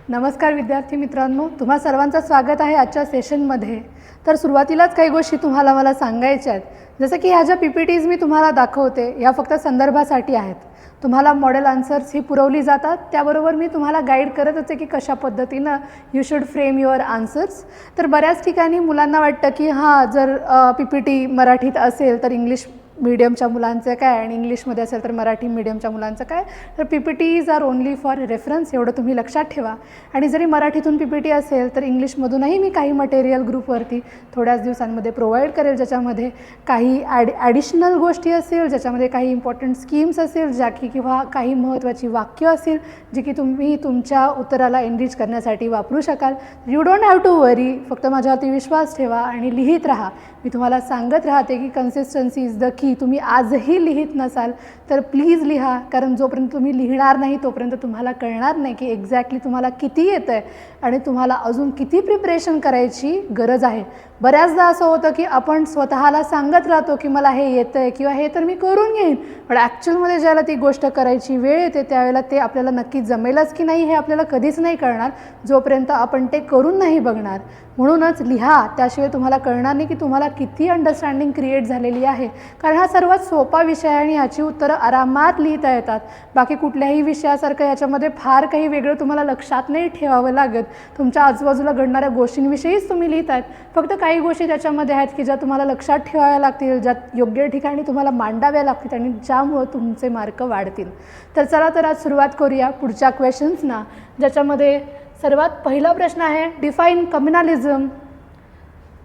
नमस्कार विद्यार्थी मित्रांनो, तुम्हा सर्वांचं स्वागत आहे आजच्या सेशनमध्ये. तर सुरुवातीलाच काही गोष्टी तुम्हाला मला सांगायच्या आहेत. जसं की ह्या ज्या PPTs मी तुम्हाला दाखवते ह्या फक्त संदर्भासाठी आहेत. तुम्हाला मॉडेल आन्सर्स ही पुरवली जातात, त्याबरोबर मी तुम्हाला गाईड करतच आहे की कशा पद्धतीनं you should frame your answers. तर बऱ्याच ठिकाणी मुलांना वाटतं की हां, जर PPT मराठीत असेल तर इंग्लिश मीडियमच्या मुलांचं काय आणि इंग्लिशमध्ये असेल तर मराठी मीडियमच्या मुलांचं काय. तर PPTs are only for reference, एवढं तुम्ही लक्षात ठेवा. आणि जरी मराठीतून PPT असेल तर इंग्लिशमधूनही मी काही मटेरियल ग्रुपवरती थोड्याच दिवसांमध्ये प्रोव्हाइड करेल, ज्याच्यामध्ये काही ॲडिशनल गोष्टी असेल, ज्याच्यामध्ये काही इम्पॉर्टंट स्कीम्स असेल, ज्या की किंवा काही महत्त्वाची वाक्य असेल जी की तुम्ही तुमच्या उत्तराला एनरिच करण्यासाठी वापरू शकाल. यू डोंट हॅव टू वरी, फक्त माझ्यावरती विश्वास ठेवा आणि लिहित राहा. मी तुम्हाला सांगत राहते की कन्सिस्टन्सी इज द की. तुम्ही आजही लिहित नसाल तर प्लीज लिहा, कारण जोपर्यंत तुम्ही लिहिणार नाही तोपर्यंत तुम्हाला कळणार नाही की एक्झॅक्टली तुम्हाला किती येतं आहे आणि तुम्हाला अजून किती प्रिपरेशन करायची गरज आहे. बऱ्याचदा असं होतं की आपण स्वतःला सांगत राहतो की मला हे येतं आहे किंवा हे तर मी करून घेईन, पण ॲक्च्युअलमध्ये ज्याला ती गोष्ट करायची वेळ येते त्यावेळेला ते आपल्याला नक्की जमेलच की नाही हे आपल्याला कधीच नाही कळणार जोपर्यंत आपण ते करून नाही बघणार. म्हणूनच लिहा, त्याशिवाय तुम्हाला कळणार नाही की तुम्हाला किती अंडरस्टँडिंग क्रिएट झालेली आहे. कारण हा सर्वात सोपा विषय आहे आणि ह्याची उत्तरं आरामात लिहिता येतात. बाकी कुठल्याही विषयासारखं याच्यामध्ये फार काही वेगळं तुम्हाला लक्षात नाही ठेवावं लागत. तुमच्या आजूबाजूला घडणाऱ्या गोष्टींविषयीच तुम्ही लिहितायत. फक्त काही गोष्टी त्याच्यामध्ये आहेत की ज्या तुम्हाला लक्षात ठेवाव्या लागतील, ज्या योग्य ठिकाणी तुम्हाला मांडाव्या लागतील आणि ज्यामुळं तुमचे मार्क वाढतील. तर चला तर आज सुरुवात करूया पुढच्या क्वेश्चन्सना, ज्याच्यामध्ये सर्वात पहिला प्रश्न आहे define communalism.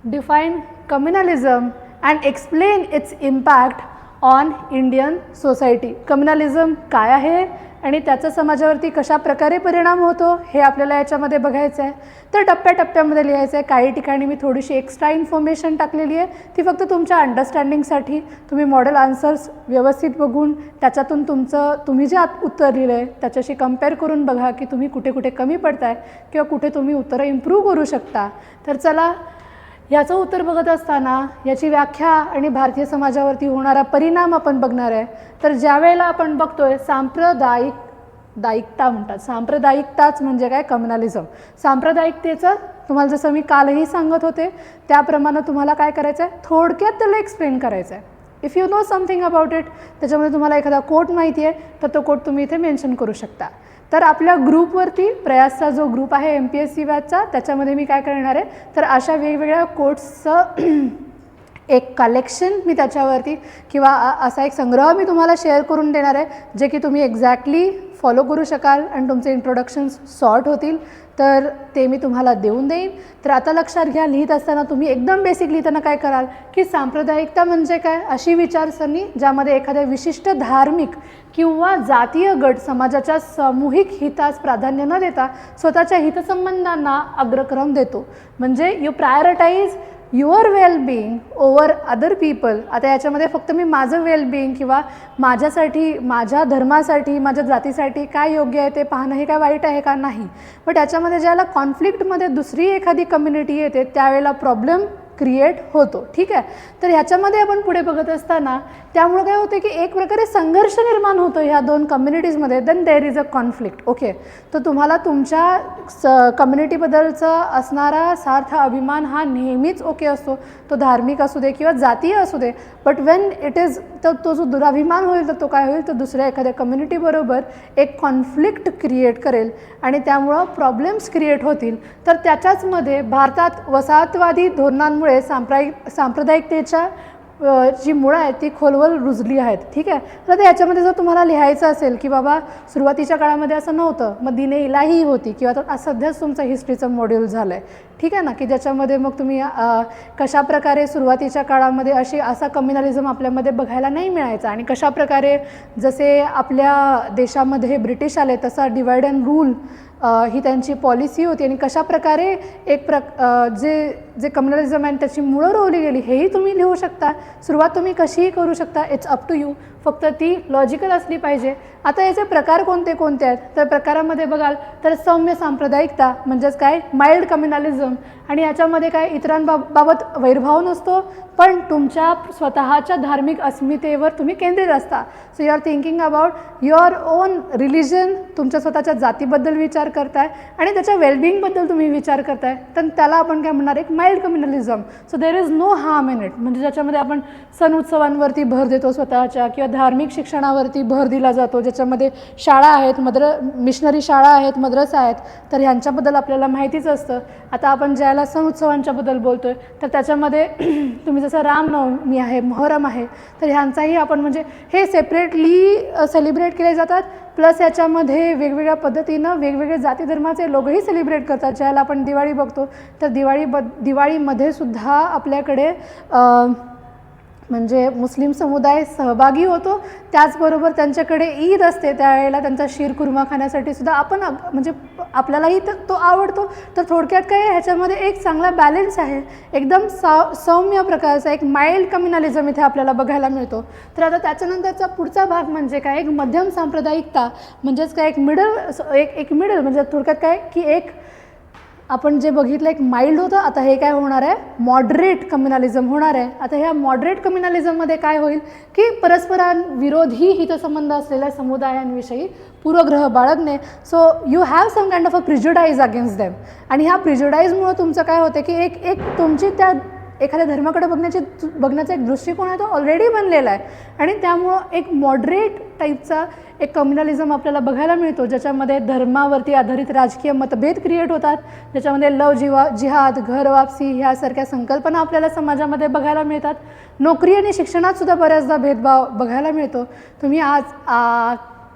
Define communalism and explain its impact on Indian society. Communalism काय आहे आणि त्याचा समाजावरती कशा प्रकारे परिणाम होतो हे आपल्याला याच्यामध्ये बघायचं आहे. तर टप्प्याटप्प्यामध्ये लिहायचं आहे. काही ठिकाणी मी थोडीशी एक्स्ट्रा इन्फॉर्मेशन टाकलेली आहे, ती फक्त तुमच्या अंडरस्टँडिंगसाठी. तुम्ही मॉडेल आन्सर्स व्यवस्थित बघून त्याच्यातून तुम्ही जे उत्तर लिहिलं आहे त्याच्याशी कम्पेअर करून बघा की तुम्ही कुठे कुठे कमी पडताय किंवा कुठे तुम्ही उत्तरं इम्प्रूव्ह करू शकता. तर चला, ह्याचं उत्तर बघत असताना याची व्याख्या आणि भारतीय समाजावरती होणारा परिणाम आपण बघणार आहे. तर ज्या वेळेला आपण बघतोय सांप्रदायिकता म्हणतात. सांप्रदायिकताच म्हणजे काय? कम्युनलिझम. सांप्रदायिकतेचं तुम्हाला जसं मी कालही सांगत होते त्याप्रमाणे तुम्हाला काय करायचं आहे, थोडक्यात त्याला एक्सप्लेन करायचं आहे. If you know something about it, त्याच्यामध्ये तुम्हाला एखादा कोट माहिती आहे तर तो कोट तुम्ही इथे मेन्शन करू शकता. तर आपल्या ग्रुपवरती प्रयासचा जो ग्रुप आहे MPSC बॅचचा, त्याच्यामध्ये मी काय करणार आहे तर अशा वेगवेगळ्या कोट्सचं एक कलेक्शन मी त्याच्यावरती किंवा असा एक संग्रह मी तुम्हाला शेअर करून देणार आहे, जे की तुम्ही एक्झॅक्टली फॉलो करू शकाल आणि तुमचे इंट्रोडक्शन्स सॉर्ट होतील. तर ते मी तुम्हाला देऊन देईन. तर आता लक्षात घ्या, लिहित असताना तुम्ही एकदम बेसिक लिहिताना काय कराल की सांप्रदायिकता म्हणजे काय? अशी विचारसरणी ज्यामध्ये एखाद्या विशिष्ट धार्मिक किंवा जातीय गट समाजाच्या सामूहिक हितास प्राधान्य न देता स्वतःच्या हितसंबंधांना अग्रक्रम देतो. म्हणजे you prioritise your well-being over other people. आता याच्यामध्ये फक्त मी माझं वेलबिईंग किंवा माझ्यासाठी, माझ्या धर्मासाठी, माझ्या जातीसाठी काय योग्य आहे ते पाहणं हे काय वाईट आहे का? नाही. बट याच्यामध्ये ज्याला कॉन्फ्लिक्टमध्ये दुसरी एखादी कम्युनिटी येते त्यावेळेला प्रॉब्लेम क्रिएट होतो. ठीक आहे. तर ह्याच्यामध्ये आपण पुढे बघत असताना त्यामुळे काय होते की एक प्रकारे संघर्ष निर्माण होतो ह्या दोन कम्युनिटीजमध्ये. Then there is a conflict. Okay. तर तुम्हाला तुमच्या कम्युनिटीबद्दलचा असणारा सार्थ अभिमान हा नेहमीच ओके असतो, तो धार्मिक असू दे किंवा जातीय असू दे. बट वेन इट इज, तर तो जो दुराभिमान होईल तर तो काय होईल, तर दुसऱ्या एखाद्या कम्युनिटीबरोबर एक कॉन्फ्लिक्ट क्रिएट करेल आणि त्यामुळं प्रॉब्लेम्स क्रिएट होतील. तर त्याच्याचमध्ये भारतात वसाहतवादी धोरणांमुळे सांप्रदायिकतेच्या जी मुळं आहेत ती खोलवर रुजली आहेत. ठीक आहे. तर याच्यामध्ये जर तुम्हाला लिहायचं असेल की बाबा सुरुवातीच्या काळामध्ये असं नव्हतं, मग दिने इलाही होती किंवा तर सध्याच तुमचं हिस्ट्रीचं मॉड्यूल झालं आहे. ठीक आहे ना, की ज्याच्यामध्ये मग तुम्ही कशाप्रकारे सुरुवातीच्या काळामध्ये असा कम्युनलिझम आपल्यामध्ये बघायला नाही मिळायचा आणि कशाप्रकारे जसे आपल्या देशामध्ये ब्रिटिश आले तसा डिवाइड अँड रूल ही त्यांची पॉलिसी होती आणि कशाप्रकारे जे जे कम्युनलिझम आहे त्याची मुळं रोवली गेली हेही तुम्ही लिहू शकता. सुरुवात तुम्ही कशीही करू शकता, इट्स अप टू यू. फक्त ती लॉजिकल असली पाहिजे. आता याचे प्रकार कोणते कोणते आहेत तर प्रकारामध्ये बघाल तर सौम्य सांप्रदायिकता म्हणजेच काय माइल्ड कम्युनलिझम, आणि याच्यामध्ये काय इतरांबाबत वैरभाव नसतो पण तुमच्या स्वतःच्या धार्मिक अस्मितेवर तुम्ही केंद्रित असता. So you are thinking about your own religion, तुमच्या स्वतःच्या जातीबद्दल विचार करताय आणि त्याच्या वेलबिंगबद्दल तुम्ही विचार करताय, तर त्याला आपण काय म्हणणार एक mild communalism. So there is no harm in it. म्हणजे ज्याच्यामध्ये आपण सण उत्सवांवरती भर देतो स्वतःच्या, किंवा धार्मिक शिक्षणावरती भर दिला जातो, ज्याच्यामध्ये शाळा आहेत, मिशनरी शाळा आहेत, मद्रसा आहेत, तर ह्यांच्याबद्दल आपल्याला माहितीच असतं. आता आपण ज्याला सण उत्सवांच्याबद्दल बोलतोय तर त्याच्यामध्ये तुम्ही जसं रामनवमी आहे, मोहरम आहे, तर ह्यांचाही आपण म्हणजे हे सेपरेटली सेलिब्रेट केले जातात. प्लस याच्यामध्ये वेगवेगळ्या पद्धतीनं वेगवेगळे जाती धर्माचे लोकही सेलिब्रेट करतात. ज्याला आपण दिवाळी बघतो तर दिवाळीमध्ये सुद्धा आपल्याकडे म्हणजे मुस्लिम समुदाय सहभागी होतो. त्याचबरोबर त्यांच्याकडे ईद असते, त्यावेळेला त्यांचा शीरखुर्मा खाण्यासाठी सुद्धा आपण म्हणजे आपल्यालाही तो आवडतो. तर थोडक्यात काय ह्याच्यामध्ये एक चांगला बॅलन्स आहे, एकदम सौम्य प्रकारचा एक माइल्ड कम्युनलिझम इथे आपल्याला बघायला मिळतो. तर आता त्याच्यानंतरचा पुढचा भाग म्हणजे काय एक मध्यम सांप्रदायिकता, म्हणजेच काय एक मिडल म्हणजे थोडक्यात काय की एक आपण जे बघितलं एक माइल्ड होतं, आता हे काय होणार आहे मॉडरेट कम्युनलिझम होणार आहे. आता ह्या मॉडरेट कम्युनलिझममध्ये काय होईल की परस्परांविरोधी हितसंबंध असलेल्या समुदायांविषयी पूर्वग्रह बाळगणे. So you have some kind of a prejudice against them, आणि ह्या प्रिज्युडाईजमुळं तुमचं काय होतं की एक तुमची त्या एखाद्या धर्माकडे बघण्याचा एक दृष्टिकोन आहे तो ऑलरेडी बनलेला आहे, आणि त्यामुळं एक मॉडरेट टाईपचा एक कम्युनलिझम आपल्याला बघायला मिळतो, ज्याच्यामध्ये धर्मावरती आधारित राजकीय मतभेद क्रिएट होतात, ज्याच्यामध्ये लव जिहाद, घर वापसी ह्यासारख्या संकल्पना आपल्याला समाजामध्ये बघायला मिळतात. नोकरी आणि शिक्षणात सुद्धा बऱ्याचदा भेदभाव बघायला मिळतो. तुम्ही आज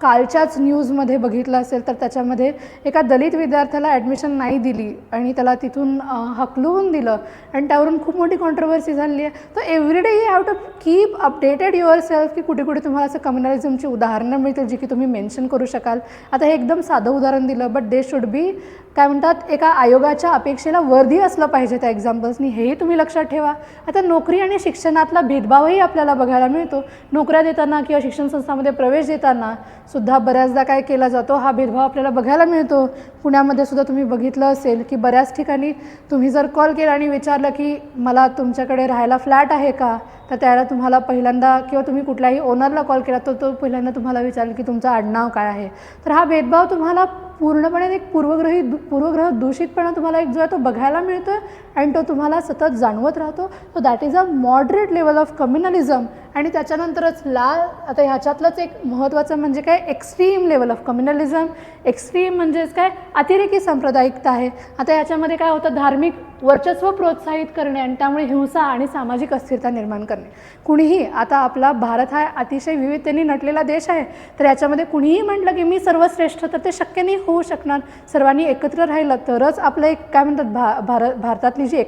कालच्याच न्यूजमध्ये बघितलं असेल तर त्याच्यामध्ये एका दलित विद्यार्थ्याला ॲडमिशन नाही दिली आणि त्याला तिथून हकलवून दिलं, आणि त्यावरून खूप मोठी कॉन्ट्रोवर्सी झाली आहे. तर every day you have to keep updated your self की कुठे कुठे तुम्हाला असं कम्युनलिझमची उदाहरणं मिळतील जी की तुम्ही मेन्शन करू शकाल. आता हे एकदम साधं उदाहरण दिलं, बट दे शुड बी काय म्हणतात एका आयोगाच्या अपेक्षेला वर्दी असलं पाहिजे त्या एक्झाम्पल्सनी, हेही तुम्ही लक्षात ठेवा. आता नोकरी आणि शिक्षणातला भेदभावही आपल्याला बघायला मिळतो. नोकऱ्या देताना किंवा शिक्षण संस्थांमध्ये प्रवेश देताना सुद्धा बऱ्याचदा काय केला जातो, हा भेदभाव आपल्याला बघायला मिळतो. पुण्यामध्ये सुद्धा तुम्ही बघितलं असेल की बऱ्याच ठिकाणी तुम्ही जर कॉल केला आणि विचारलं की मला तुमच्याकडे राहायला फ्लॅट आहे का, तर त्याला तुम्हाला पहिल्यांदा किंवा तुम्ही कुठल्याही ओनरला कॉल केला तर तो पहिल्यांदा तुम्हाला विचारेल की तुमचं आडनाव काय आहे. तर हा भेदभाव तुम्हाला पूर्णपणे एक पूर्वग्रह दूषितपणा तुम्हाला एक जो आहे तो बघायला मिळतो आणि तो तुम्हाला सतत जाणवत राहतो. So that is a moderate level of communalism. आणि त्याच्यानंतरच आता ह्याच्यातलंच एक महत्त्वाचं म्हणजे काय extreme level of communalism. Extreme म्हणजेच काय अतिरेकी सांप्रदायिकता आहे. आता याच्यामध्ये काय होतं, धार्मिक वर्चस्व प्रोत्साहित करणे आणि त्यामुळे हिंसा आणि सामाजिक अस्थिरता निर्माण करणे. कुणीही आता आपला भारत हा अतिशय विविधतेने नटलेला देश आहे, तर याच्यामध्ये कुणीही म्हटलं की मी सर्वश्रेष्ठ तर ते शक्य नाही होऊ शकणार. सर्वांनी एकत्र राहिलं तरच आपलं एक काय म्हणतात भारतातली जी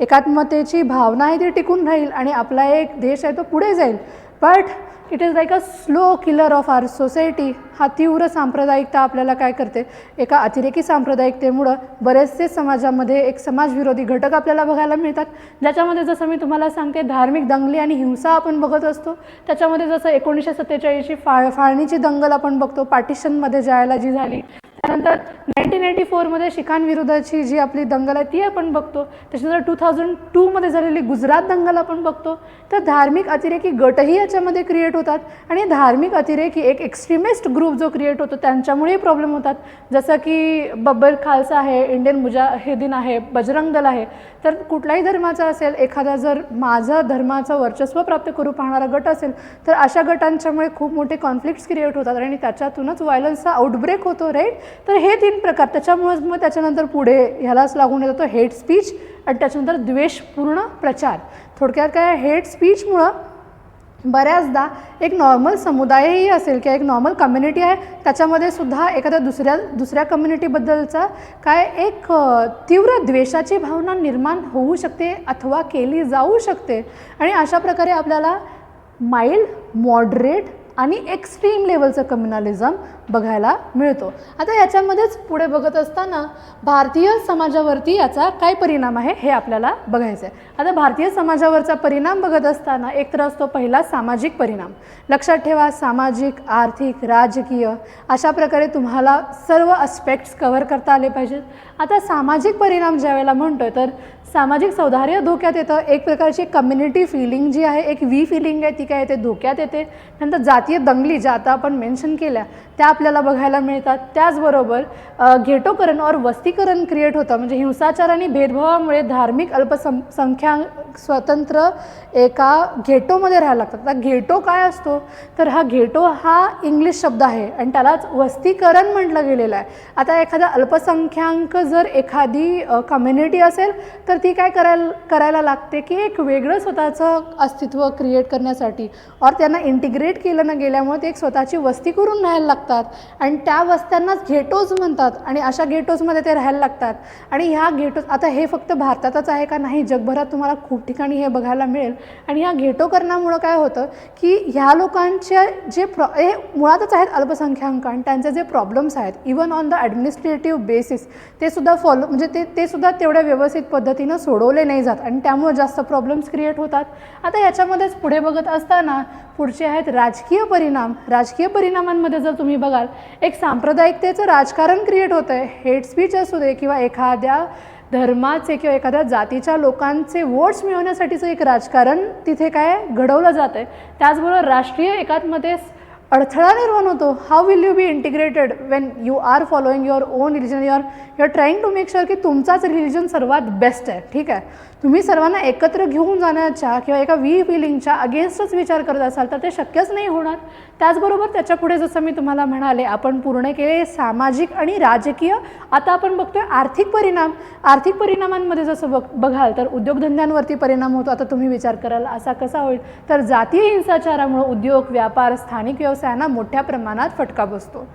एकात्मतेची भावना आहे ती टिकून राहील आणि आपला एक देश आहे तो पुढे जाईल. But it is like a slow killer of our society. हा तीव्र सांप्रदायिकता आपल्याला काय करते, एका अतिरेकी सांप्रदायिकतेमुळं बरेचसे समाजामध्ये एक समाजविरोधी घटक आपल्याला बघायला मिळतात, ज्याच्यामध्ये जसं मी तुम्हाला सांगते धार्मिक दंगली आणि हिंसा आपण बघत असतो. त्याच्यामध्ये जसं 1947ची फाळणीची दंगल आपण बघतो, पार्टिशनमध्ये ज्यावेळेला जी झाली, त्यानंतर 1984मध्ये शिखांविरोधाची जी आपली दंगल आहे ती आपण बघतो. त्याच्यानंतर 2002मध्ये झालेली गुजरात दंगल आपण बघतो. तर धार्मिक अतिरेकी गटही याच्यामध्ये क्रिएट होतात आणि धार्मिक अतिरेकी एक एक्स्ट्रीमिस्ट ग्रुप जो क्रिएट होतो त्यांच्यामुळेही प्रॉब्लेम होतात. जसं की बब्बर खालसा आहे, इंडियन मुजाहिदीन आहे, बजरंग दल आहे. तर कुठल्याही धर्माचा असेल, एखादा जर माझं धर्माचं वर्चस्व प्राप्त करू पाहणारा गट असेल तर अशा गटांच्यामुळे खूप मोठे कॉन्फ्लिक्ट्स क्रिएट होतात आणि त्याच्यातूनच व्हायलन्सचा आउटब्रेक होतो, राईट. तर हे 3 प्रकार. त्याच्यामुळेच मग त्याच्यानंतर पुढे ह्यालाच लागून येतो हेट स्पीच आणि त्याच्यानंतर द्वेषपूर्ण प्रचार. थोडक्यात काय, हेट स्पीचमुळं बऱ्याचदा एक नॉर्मल समुदायही असेल किंवा एक नॉर्मल कम्युनिटी आहे त्याच्यामध्ये सुद्धा एखाद्या दुसऱ्या कम्युनिटीबद्दलचा काय एक तीव्र द्वेषाची भावना निर्माण होऊ शकते अथवा केली जाऊ शकते. आणि अशा प्रकारे आपल्याला माइल्ड, मॉडरेट आणि एक्स्ट्रीम लेवलचं कम्युनलिझम बघायला मिळतो. आता याच्यामध्येच पुढे बघत असताना भारतीय समाजावरती याचा काय परिणाम आहे हे आपल्याला बघायचं आहे. आता भारतीय समाजावरचा परिणाम बघत असताना एक तर असतो पहिला सामाजिक परिणाम. लक्षात ठेवा, सामाजिक, आर्थिक, राजकीय अशा प्रकारे तुम्हाला सर्व अस्पेक्ट्स कव्हर करता आले पाहिजेत. आता सामाजिक परिणाम ज्या वेळेला म्हणतोय तर सामाजिक सौहार्द धोक्यात येतं. एक प्रकारची कम्युनिटी फिलिंग जी आहे, एक वी फिलिंग आहे ती काय येते, धोक्यात येते. नंतर जातीय दंगली ज्या आता आपण मेन्शन केल्या त्या आपल्याला बघायला मिळतात. त्याचबरोबर घेटोकरण और वस्तीकरण क्रिएट होतं, म्हणजे हिंसाचार आणि भेदभावामुळे धार्मिक अल्पसंख्याक स्वतंत्र एका घेटोमध्ये राहायला लागतात. आता घेटो काय असतो तर हा घेटो हा इंग्लिश शब्द आहे आणि त्यालाच वस्तीकरण म्हटलं गेलेलं आहे. आता एखादा अल्पसंख्याक जर एखादी कम्युनिटी असेल तर ती काय करायला लागते की एक वेगळं स्वतःचं अस्तित्व क्रिएट करण्यासाठी और त्यांना इंटिग्रेट केलं न गेल्यामुळे ते एक स्वतःची वस्ती करून राहायला लागतात आणि त्या वस्त्यांनाच घेटोज म्हणतात आणि अशा घेटोजमध्ये ते राहायला लागतात. आणि ह्या घेटोज आता हे फक्त भारतातच आहे का, नाही, जगभरात तुम्हाला खूप ठिकाणी हे बघायला मिळेल. आणि ह्या घेटोकरणामुळं काय होतं की ह्या लोकांचे जे हे मुळातच आहेत अल्पसंख्याक आणि त्यांचे जे प्रॉब्लेम्स आहेत even on the administrative basis ते सुद्धा म्हणजे ते सुद्धा तेवढ्या व्यवस्थित पद्धतीनं सोडवले नाही जात आणि त्यामुळे जास्त प्रॉब्लेम्स क्रिएट होतात. आता याच्यामध्येच पुढे बघत असताना पुढचे आहेत राजकीय परिणाम. राजकीय परिणामांमध्ये जर तुम्ही बघाल एक सांप्रदायिकतेचं राजकारण क्रिएट होतं आहे. हेट स्पीच असू दे किंवा एखाद्या धर्माचे किंवा एखाद्या जातीच्या लोकांचे वोट्स मिळवण्यासाठीचं एक राजकारण तिथे काय घडवलं जातं आहे. त्याचबरोबर राष्ट्रीय एकात्मते अडथळा निर्माण होतो. How will you be integrated when you are following your own religion, you are trying to make sure की तुमचाच रिलिजन सर्वात बेस्ट आहे. ठीक आहे, तुम्ही सर्वांना एकत्र घेऊन जाण्याच्या किंवा एका वी फिलिंगच्या अगेन्स्टच विचार करत असाल तर ते शक्यच नाही होणार. त्याचबरोबर त्याच्यापुढे जसं मी तुम्हाला म्हणाले आपण पूर्ण केले सामाजिक आणि राजकीय. आता आपण बघतोय आर्थिक परिणाम. आर्थिक परिणामांमध्ये जसं बघाल तर उद्योगधंद्यांवरती परिणाम होतो. आता तुम्ही विचार कराल असा कसा होईल, तर जातीय हिंसाचारामुळे उद्योग, व्यापार, स्थानिक व्यवसायांना मोठ्या प्रमाणात फटका बसतो.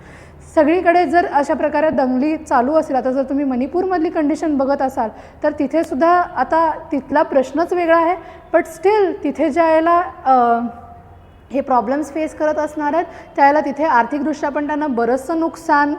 सगळीकडे जर अशा प्रकारे दंगली चालू असेल, आता जर तुम्ही मणिपूरमधली कंडिशन बघत असाल तर तिथे सुद्धा आता तिथला प्रश्नच वेगळा आहे. बट स्टील तिथे ज्या वेळेला हे प्रॉब्लेम्स फेस करत असणार आहेत त्यावेळेला तिथे आर्थिकदृष्ट्या पण त्यांना बरंचसं नुकसान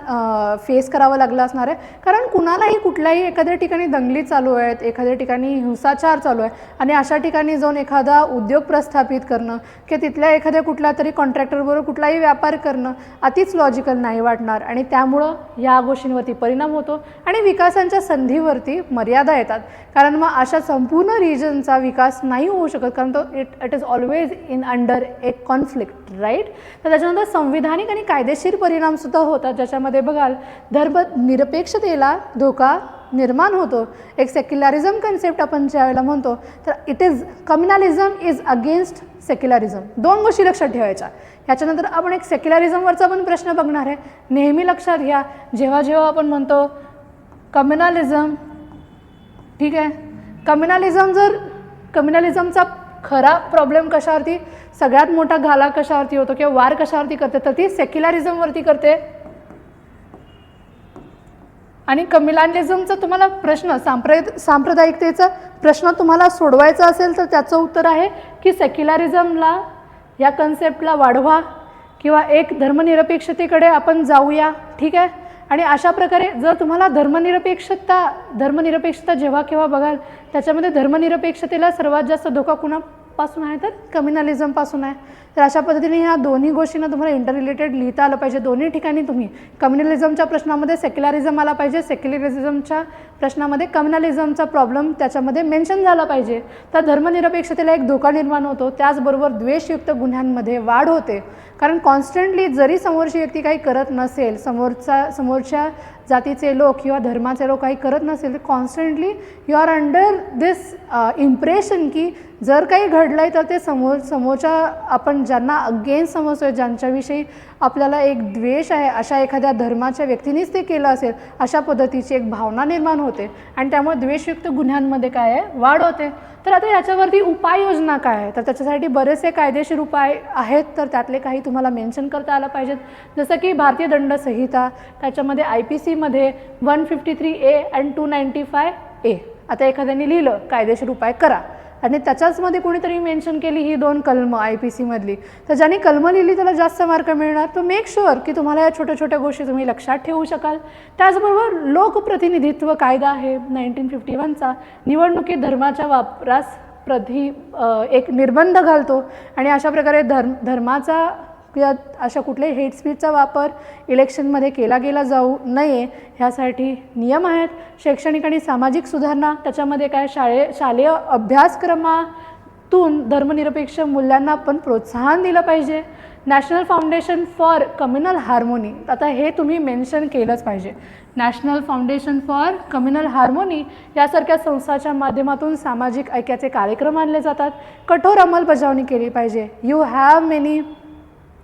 फेस करावं लागलं असणार आहे. कारण कुणालाही कुठल्याही एखाद्या ठिकाणी दंगली चालू आहेत, एखाद्या ठिकाणी हिंसाचार चालू आहे आणि अशा ठिकाणी जाऊन एखादा उद्योग प्रस्थापित करणं किंवा तिथल्या एखाद्या कुठल्या तरी कॉन्ट्रॅक्टरबरोबर कुठलाही व्यापार करणं अतिच लॉजिकल नाही वाटणार आणि त्यामुळं या गोष्टींवरती परिणाम होतो आणि विकासांच्या संधीवरती मर्यादा येतात. कारण मग अशा संपूर्ण रिजनचा विकास नाही होऊ शकत कारण तो it is always in under एक कॉन्फ्लिक्ट, राईट. तर त्याच्यानंतर संविधानिक आणि कायदेशीर परिणामसुद्धा होतात ज्याच्यामध्ये बघाल धर्मनिरपेक्षतेला धोका निर्माण होतो. एक सेक्युलरिझम कन्सेप्ट आपण ज्यावेळेला म्हणतो तर कम्युनलिझम इज अगेन्स्ट सेक्युलरिझम. दोन गोष्टी लक्षात ठेवायच्या. ह्याच्यानंतर आपण एक सेक्युलरिझमवरचा पण प्रश्न बघणार आहे. नेहमी लक्षात घ्या जेव्हा जेव्हा आपण म्हणतो कम्युनलिझम, ठीक आहे, कम्युनलिझमचा खरा प्रॉब्लेम कशावरती, सगळ्यात मोठा घाला कशावरती होतो किंवा वार कशावरती करते तर ती सेक्युलरिझमवरती करते. आणि कम्युनलिझमचा तुम्हाला प्रश्न सांप्रदायिकतेचा प्रश्न तुम्हाला सोडवायचा असेल तर त्याचं उत्तर आहे की सेक्युलरिझमला या कन्सेप्टला वाढवा किंवा एक धर्मनिरपेक्षतेकडे आपण जाऊया. ठीक आहे. आणि अशा प्रकारे जर तुम्हाला धर्मनिरपेक्षता जेव्हा केव्हा बघाल त्याच्यामध्ये धर्मनिरपेक्षतेला सर्वात जास्त धोका कुणापासून आहे तर कम्युनलिझमपासून आहे. तर अशा पद्धतीने ह्या दोन्ही गोष्टींना तुम्हाला इंटररिलेटेड लिहिता आलं पाहिजे. दोन्ही ठिकाणी तुम्ही कम्युनलिझमच्या प्रश्नामध्ये सेक्युलरिझम आला पाहिजे, सेक्युलरिझमच्या प्रश्नामध्ये कम्युनलिझमचा प्रॉब्लेम त्याच्यामध्ये मेन्शन झाला पाहिजे. तर धर्मनिरपेक्षतेला एक धोका निर्माण होतो. त्याचबरोबर द्वेषयुक्त गुन्ह्यांमध्ये वाढ होते. कारण कॉन्स्टंटली जरी समोरची व्यक्ती काही करत नसेल, समोरच्या जातीचे लोक किंवा धर्माचे लोक काही करत नसेल तर constantly you are under this impression की जर काही घडलं आहे तर ते समोरच्या आपण ज्यांना अगेन्स्ट समजतो आहे, ज्यांच्याविषयी आपल्याला एक द्वेष आहे अशा एखाद्या धर्माच्या व्यक्तीनेच ते केलं असेल अशा पद्धतीची एक भावना निर्माण होते आणि त्यामुळे द्वेषयुक्त गुन्ह्यांमध्ये काय आहे वाढ होते. तर आता याच्यावरती उपाययोजना काय आहे तर त्याच्यासाठी बरेचसे कायदेशीर उपाय आहेत. तर त्यातले काही तुम्हाला मेन्शन करता आलं पाहिजेत. जसं की भारतीय दंड संहिता, त्याच्यामध्ये IPCमध्ये 153A आणि 295A. आता एखाद्याने लिहिलं कायदेशीर उपाय करा आणि त्याच्याचमध्ये कोणीतरी मेन्शन केली ही 2 कलमं IPC मधली, तर ज्यांनी कलमं लिहिली त्याला जास्त मार्क मिळणार. तो मेक शुअर की तुम्हाला या छोट्या छोट्या गोष्टी तुम्ही लक्षात ठेवू शकाल. त्याचबरोबर लोकप्रतिनिधित्व कायदा आहे 1951चा, निवडणुकीत धर्माच्या वापरास एक निर्बंध घालतो आणि अशा प्रकारे धर्माचा किंवा अशा कुठल्याही हेट स्पीचचा वापर इलेक्शनमध्ये केला गेला जाऊ नये ह्यासाठी नियम आहेत. शैक्षणिक आणि सामाजिक सुधारणा, त्याच्यामध्ये काय शालेय अभ्यासक्रमातून धर्मनिरपेक्ष मूल्यांना पण प्रोत्साहन दिलं पाहिजे. National foundation for communal harmony, आता हे तुम्ही मेन्शन केलंच पाहिजे. National foundation for communal harmony यासारख्या संस्थाच्या माध्यमातून सामाजिक ऐक्याचे कार्यक्रम आणले जातात. कठोर अंमलबजावणी केली पाहिजे. यू हॅव मेनी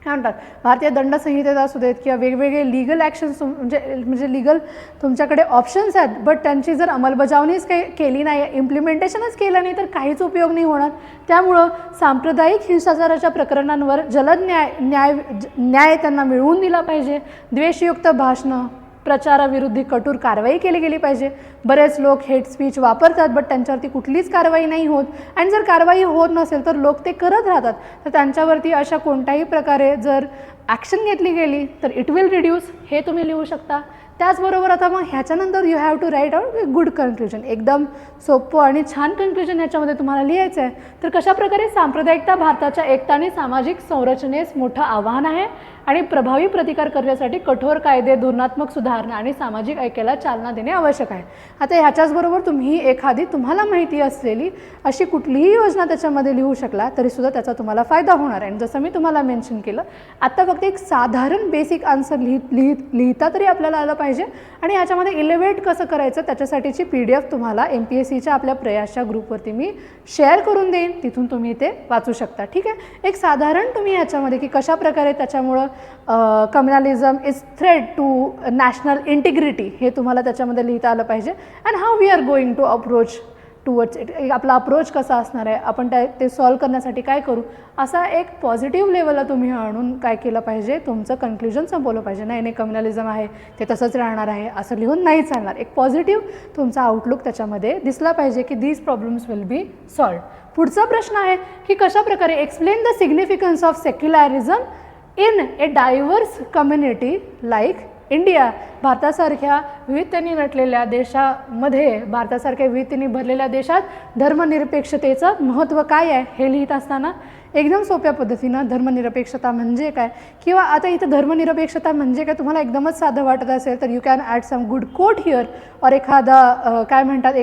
काय म्हणतात भारतीय दंड संहितेत असू देत किंवा वेगवेगळे लीगल ॲक्शन्स म्हणजे लीगल तुमच्याकडे ऑप्शन्स आहेत, बट त्यांची जर अंमलबजावणीच केली नाही, इम्प्लिमेंटेशनच केलं नाही तर काहीच उपयोग नाही होणार. त्यामुळं सांप्रदायिक हिंसाचाराच्या प्रकरणांवर जलद न्याय त्यांना मिळवून दिला पाहिजे. द्वेषयुक्त भाषणं प्रचाराविरुद्ध कठोर कारवाई केली गेली पाहिजे. बरेच लोक हेट स्पीच वापरतात बट त्यांच्यावरती कुठलीच कारवाई नाही होत, आणि जर कारवाई होत नसेल तर लोक ते करत राहतात. तर त्यांच्यावरती अशा कोणत्याही प्रकारे जर ॲक्शन घेतली गेली तर इट विल रिड्यूस, हे तुम्ही लिहू शकता. त्याचबरोबर आता मग ह्याच्यानंतर you have to write out good conclusion, एकदम सोपं आणि छान कन्क्ल्युजन ह्याच्यामध्ये तुम्हाला लिहायचं आहे. तर कशाप्रकारे सांप्रदायिकता भारताच्या एकता आणि सामाजिक संरचनेस मोठं आव्हान आहे आणि प्रभावी प्रतिकार करण्यासाठी कठोर कायदे, धोरणात्मक सुधारणा आणि सामाजिक ऐक्याला चालना देणे आवश्यक आहे. आता ह्याच्याचबरोबर तुम्ही एखादी तुम्हाला माहिती असलेली अशी कुठलीही योजना त्याच्यामध्ये लिहू शकला तरीसुद्धा त्याचा तुम्हाला फायदा होणार आहे. जसं मी तुम्हाला मेन्शन केलं, आत्ता फक्त एक साधारण बेसिक आन्सर लिहिता तरी आपल्याला आलं पाहिजे, आणि ह्याच्यामध्ये इलेवेट कसं करायचं त्याच्यासाठीची PDF तुम्हाला MPSCच्या आपल्या प्रयासच्या ग्रुपवरती मी शेअर करून देईन, तिथून तुम्ही ते वाचू शकता. ठीक आहे, एक साधारण तुम्ही ह्याच्यामध्ये की कशाप्रकारे त्याच्यामुळं communalism is threat to national integrity हे तुम्हाला त्याच्यामध्ये लिहिता आलं पाहिजे. And how we are going to approach towards it, आपला अप्रोच कसा असणार आहे, आपण ते सॉल्व करण्यासाठी काय करू, असा एक पॉझिटिव्ह लेवलला तुम्ही आणून काय केलं पाहिजे, तुमचं कन्क्ल्युजन संपवलं पाहिजे. नाही कम्युनलिझम आहे ते तसंच राहणार आहे असं लिहून नाही चालणार. एक पॉझिटिव्ह तुमचा आउटलुक त्याच्यामध्ये दिसला पाहिजे की these problems will be solved. पुढचा प्रश्न आहे की कशाप्रकारे explain the significance of secularism in a diverse community like India. भारतासारख्या विविधतेने नटलेल्या देशामध्ये, भारतासारख्या विविधतेने भरलेल्या देशात धर्मनिरपेक्षतेचं महत्त्व काय आहे हे लिहित असताना एकदम सोप्या पद्धतीनं धर्मनिरपेक्षता म्हणजे काय, किंवा आता इथं धर्मनिरपेक्षता म्हणजे काय तुम्हाला एकदमच साधं वाटत असेल तर you can add some good quote here, और एखादा काय म्हणतात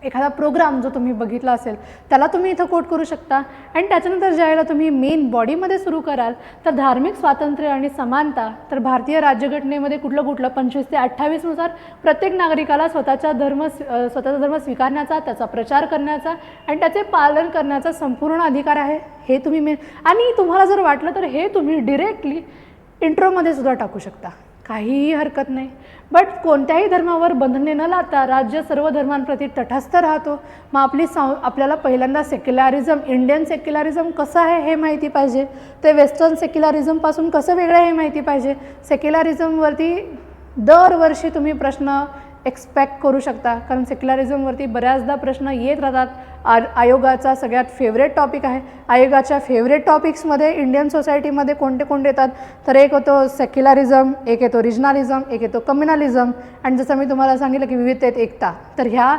एखादा प्रोग्राम जो तुम्ही बघितला असेल त्याला तुम्ही इथं कोट करू शकता. आणि त्याच्यानंतर ज्यावेळेला तुम्ही मेन बॉडीमध्ये सुरू कराल तर धार्मिक स्वातंत्र्य आणि समानता, तर भारतीय राज्यघटनेमध्ये कुठलं 25 ते 28 नुसार प्रत्येक नागरिकाला स्वतःचा धर्म स्वीकारण्याचा, त्याचा प्रचार करण्याचा आणि त्याचे पालन करण्याचा संपूर्ण अधिकार आहे. हे तुम्ही आणि तुम्हाला जर वाटलं तर हे तुम्ही डिरेक्टली इंट्रोमध्ये सुद्धा टाकू शकता, काहीही हरकत नाही. बट कोणत्याही धर्मावर बंधने न लादता राज्य सर्व धर्मांप्रती तटस्थ राहतो. मग आपल्याला पहिल्यांदा सेक्युलरिझम, इंडियन सेक्युलरिझम कसं आहे हे माहिती पाहिजे, ते वेस्टर्न सेक्युलरिझमपासून कसं वेगळं आहे हे माहिती पाहिजे. सेक्युलरिझमवरती दरवर्षी तुम्ही प्रश्न एक्सपेक्ट करू शकता, कारण सेक्युलरिझमवरती बऱ्याचदा प्रश्न येत राहतात. आयोगाचा सगळ्यात फेवरेट टॉपिक आहे. आयोगाच्या फेवरेट टॉपिक्समध्ये इंडियन सोसायटीमध्ये कोणते येतात, तर एक होतो सेक्युलरिझम, एक येतो रिजनलिझम, एक येतो कम्युनलिझम, आणि जसं मी तुम्हाला सांगितलं की विविधतेत एकता. तर ह्या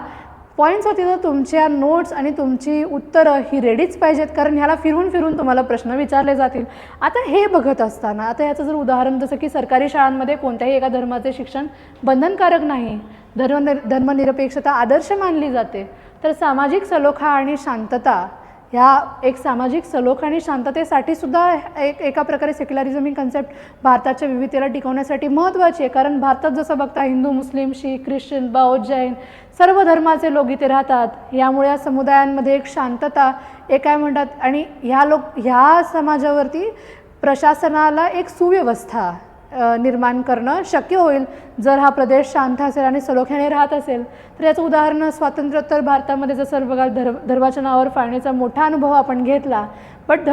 पॉईंट्सवरती तर तुमच्या नोट्स आणि तुमची उत्तरं ही रेडीच पाहिजेत, कारण ह्याला फिरून तुम्हाला प्रश्न विचारले जातील. आता हे बघत असताना आता याचं जर उदाहरण, जसं की सरकारी शाळांमध्ये कोणत्याही एका धर्माचे शिक्षण बंधनकारक नाही, धर्मनिरपेक्षता आदर्श मानली जाते, तर सामाजिक सलोखा आणि शांतता, ह्या एक सामाजिक सलोखा आणि शांततेसाठी सुद्धा एका प्रकारे सेक्युलरिझम ही कन्सेप्ट भारताच्या विविधतेला टिकवण्यासाठी महत्त्वाची आहे. कारण भारतात जसं बघता हिंदू, मुस्लिम, शीख, ख्रिश्चन, बौद्ध, जैन सर्व धर्माचे लोक इथे राहतात. यामुळे या समुदायांमध्ये एक शांतता, एक काय म्हणतात, आणि ह्या समाजावरती प्रशासनाला एक सुव्यवस्था निर्माण करणं शक्य होईल जर हा प्रदेश शांत असेल आणि सलोख्याने राहत असेल. तर याचं उदाहरण स्वातंत्र्योत्तर भारतामध्ये जसं बघा धर्माच्या नावावर फाळणीचा मोठा अनुभव आपण घेतला, बट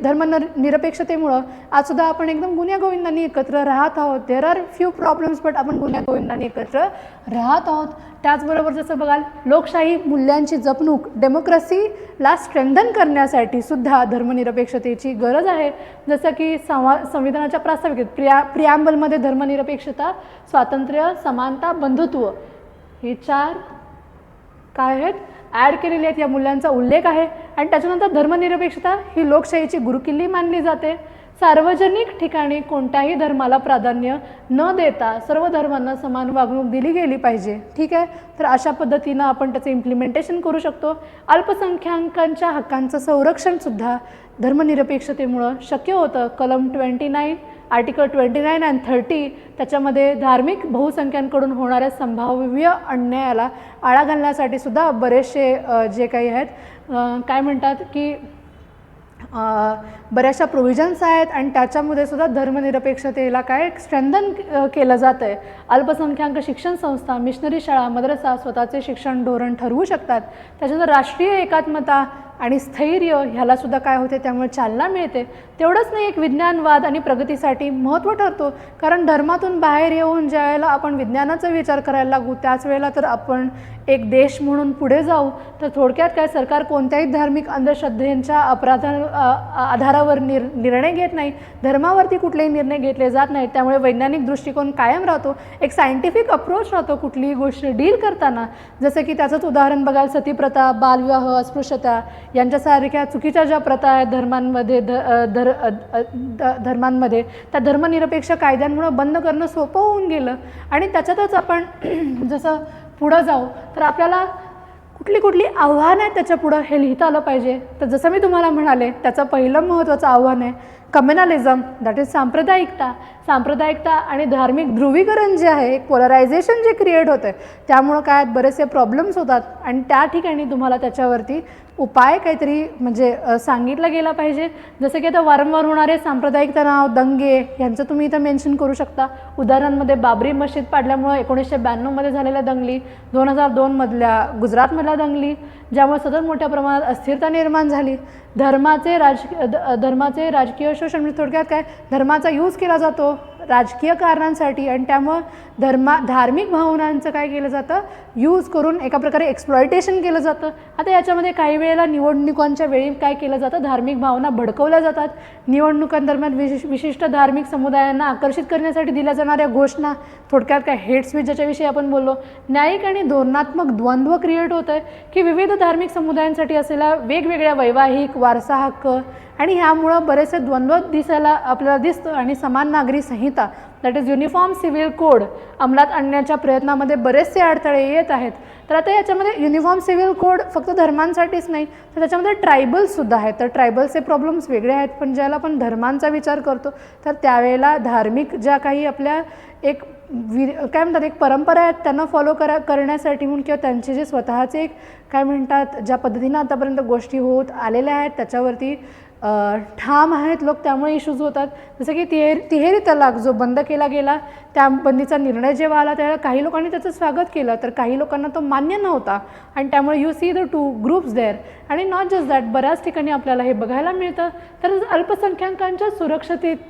धर्मनिरपेक्षतेमुळं आजसुद्धा आपण एकदम गुण्यागोविंदांनी एकत्र राहत आहोत. There are few problems but आपण गुण्यागोविंदांनी एकत्र राहत आहोत. त्याचबरोबर जसं बघाल लोकशाही मूल्यांची जपणूक डेमोक्रेसीला स्ट्रेंथन करण्यासाठी सुद्धा धर्मनिरपेक्षतेची गरज आहे. जसं की संविधानाच्या प्रास्ताविकेत प्रिॲम्बलमध्ये धर्मनिरपेक्षता, स्वातंत्र्य, समानता, बंधुत्व हे 4 काय आहेत ॲड केलेले आहेत. या मूल्यांचा उल्लेख आहे. आणि त्याच्यानंतर धर्मनिरपेक्षता ही लोकशाहीची गुरुकिल्ली मानली जाते. सार्वजनिक ठिकाणी कोणत्याही धर्माला प्राधान्य न देता सर्व धर्मांना समान वागणूक दिली गेली पाहिजे. ठीक आहे. तर अशा पद्धतीनं आपण त्याचं इम्प्लिमेंटेशन करू शकतो. अल्पसंख्याकांच्या हक्कांचं संरक्षणसुद्धा धर्मनिरपेक्षतेमुळं शक्य होतं. कलम 29 आर्टिकल 29 आणि 30 त्याच्यामध्ये धार्मिक बहुसंख्यांकडून होणाऱ्या संभाव्य अन्यायाला आळा घालण्यासाठी सुद्धा बरेचसे जे काही आहेत काय म्हणतात की बऱ्याचशा प्रोव्हिजन्स आहेत आणि त्याच्यामध्ये सुद्धा धर्मनिरपेक्षतेला काय स्ट्रेंथन केलं जातं आहे. अल्पसंख्याक शिक्षण संस्था, मिशनरी शाळा, मद्रसा स्वतःचे शिक्षण धोरण ठरवू शकतात. त्याच्यानंतर राष्ट्रीय एकात्मता आणि स्थैर्य ह्यालासुद्धा काय होते त्यामुळे चालना मिळते. तेवढंच नाही, एक विज्ञानवाद आणि प्रगतीसाठी महत्त्व ठरतो. कारण धर्मातून बाहेर येऊन ज्या वेळेला आपण विज्ञानाचा विचार करायला लागू त्याच वेळेला तर आपण एक देश म्हणून पुढे जाऊ. तर थोडक्यात काय सरकार कोणत्याही धार्मिक अंधश्रद्धेच्या आधारावर निर्णय घेत नाही. धर्मावरती कुठलेही निर्णय घेतले जात नाहीत. त्यामुळे वैज्ञानिक दृष्टिकोन कायम राहतो. एक सायंटिफिक अप्रोच राहतो कुठलीही गोष्ट डील करताना. जसं की त्याचंच उदाहरण बघाल सतीप्रथा, बालविवाह, अस्पृश्यता यांच्यासारख्या चुकीच्या ज्या प्रथा आहेत धर्मांमध्ये त्या धर्मनिरपेक्ष कायद्यांमुळं बंद करणं सोपं होऊन गेलं. आणि त्याच्यातच आपण जसं पुढं जाऊ तर आपल्याला कुठली आव्हानं आहेत त्याच्या पुढं हे लिहिता आलं पाहिजे. तर जसं मी तुम्हाला म्हणाले त्याचं पहिलं महत्त्वाचं आव्हान आहे कम्युनलिझम, दॅट इज सांप्रदायिकता आणि धार्मिक ध्रुवीकरण जे आहे, एक पोलरायझेशन जे क्रिएट होतं आहे त्यामुळं काय बरेचसे प्रॉब्लेम्स होतात. आणि त्या ठिकाणी तुम्हाला त्याच्यावरती उपाय काहीतरी म्हणजे सांगितलं गेला पाहिजे. जसं की आता वारंवार होणारे सांप्रदायिक तणाव, दंगे यांचं तुम्ही इथं मेन्शन करू शकता. उदाहरणांमध्ये बाबरी मशीद पाडल्यामुळं 1992मध्ये झालेल्या दंगली, 2002मधल्या गुजरातमधल्या दंगली ज्यामुळे सतत मोठ्या प्रमाणात अस्थिरता निर्माण झाली. धर्माचे राजकीय शोषण म्हणजे थोडक्यात काय धर्माचा यूज केला जातो राजकीय कारणांसाठी आणि त्यामुळं धार्मिक भावनांचं काय केलं जातं यूज करून एका प्रकारे एक्सप्लॉयटेशन केलं जातं. आता याच्यामध्ये काही वेळेला निवडणुकांच्या वेळी काय केलं जातं धार्मिक भावना भडकवल्या जातात. निवडणुकांदरम्यान विशिष्ट धार्मिक समुदायांना आकर्षित करण्यासाठी दिल्या जाणाऱ्या घोषणा, थोडक्यात काय हेट स्पीच ज्याच्याविषयी आपण बोललो, न्यायिक आणि धोरणात्मक द्वंद्व क्रिएट होत आहे की विविध धार्मिक समुदायांसाठी असलेल्या वेगवेगळ्या वैवाहिक वारसा हक्क आणि ह्यामुळं बरेचसे द्वंद्व दिसायला आपल्याला दिसतं. आणि समान नागरी संहिता that is uniform civil code अंमलात आणण्याच्या प्रयत्नामध्ये बरेचसे अडथळे येत आहेत. तर आता याच्यामध्ये युनिफॉर्म सिव्हिल कोड फक्त धर्मांसाठीच नाही तर त्याच्यामध्ये ट्रायबल्ससुद्धा आहेत. तर ट्रायबल्सचे प्रॉब्लेम्स वेगळे आहेत. पण ज्याला आपण धर्मांचा विचार करतो तर त्यावेळेला धार्मिक ज्या काही आपल्या एक काय म्हणतात एक परंपरा आहेत त्यांना फॉलो करण्यासाठी म्हणून किंवा त्यांचे जे स्वतःचे एक काय म्हणतात ज्या पद्धतीनं आतापर्यंत गोष्टी होत आलेल्या आहेत त्याच्यावरती ठाम आहेत लोक, त्यामुळे इश्यूज होतात. जसं की तिहेरी तलाक जो बंद केला गेला त्या बंदीचा निर्णय जेव्हा आला त्यावेळेला काही लोकांनी त्याचं स्वागत केलं तर काही लोकांना तो मान्य नव्हता. आणि त्यामुळे you see the 2 groups there. आणि नॉट जस्ट दॅट बऱ्याच ठिकाणी आपल्याला हे बघायला मिळतं. तर अल्पसंख्याकांच्या